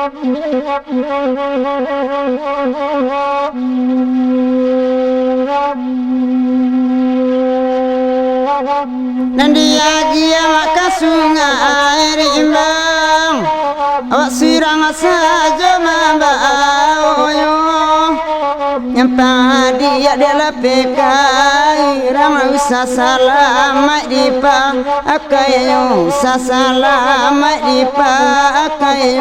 Nandia dia maka sungai rimbang, awak sirang saja membawa. Nyampa dia lepekai ramai usah selamat dipakai usah selamat dipakai.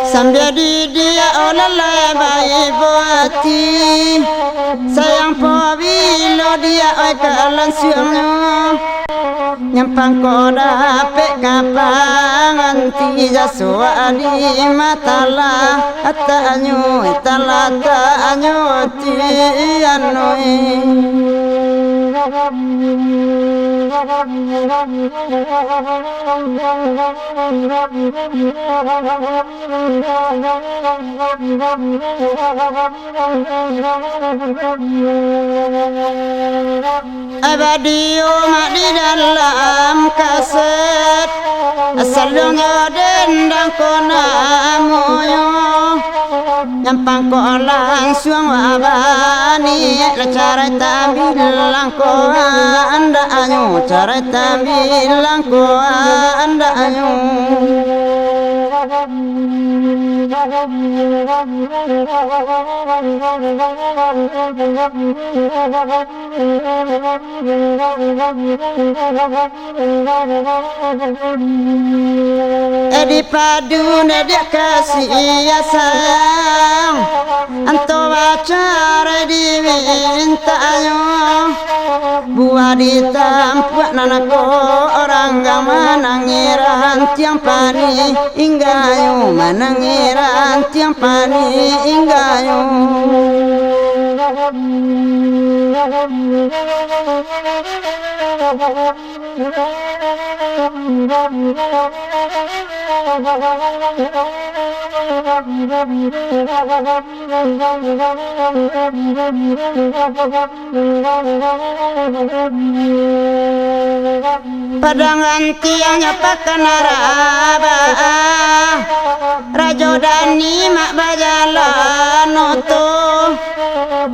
Sambil dia oleh baik buati sayang pabilo dia oi kalansiangnya nyampang ko dapet kapangan tija suadi matala atanyo tianoi. Abadio mak di dalam kaset asalnya dendang kona moyo nyampang ko langsung wabani cara bilang ko anda anyo cara bilang ko anda anyo. Edi padu dia kasih ya sayang anto acara diminta ayo buah ditampak nanako orang gak manangiran tiang pani inggayo manangiran tiang pani inggayo. Padangan tiangnya pakan araba rajo dani mak bajalan oto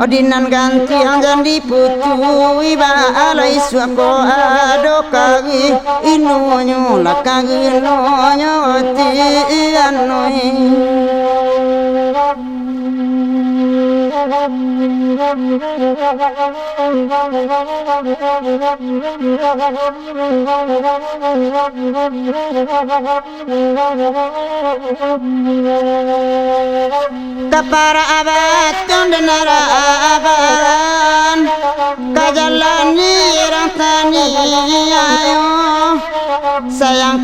odinan ganti yang jadi putui balai suako ado kagi inonyo la kagi inonyo tianoi. Kapara abatun denara aban kajalani rantani ayo sayang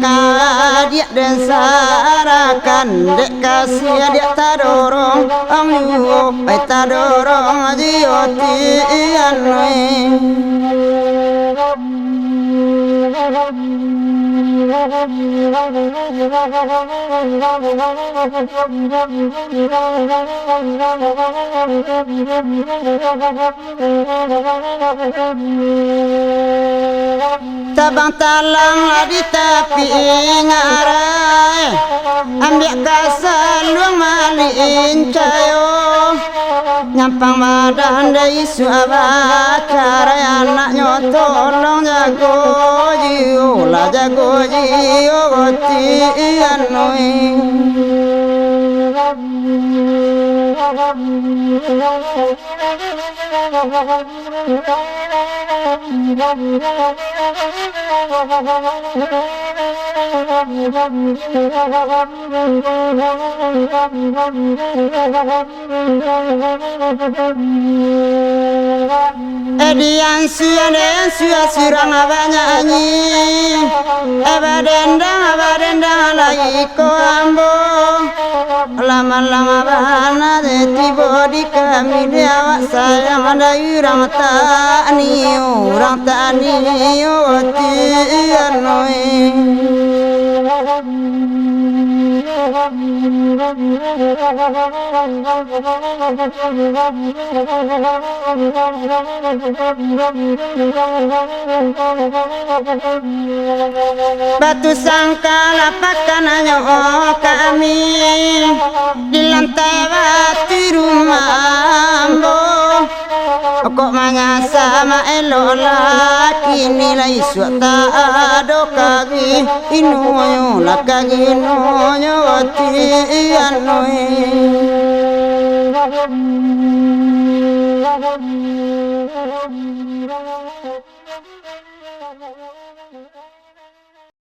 dia dan sarakan dek kasih dia tadorong angyu tadorong jioti anoi. Tabang talang di tepi ngarai ambil kasar luang malin cayo nyampang badan dari suabat cara anaknya tolong jago jiu lah jago jiu tianoi. Edian suya surang abanyanyi abadendang lagi ko ambo lama-lama bana de tibo di kami dia sayang ada urang tani ti anoi batu sangkala pakananyo kami di lantai batu rumah ambo kok manya sama elola kini lai suata ado kagi inuyo lakagi inuyo ti anoi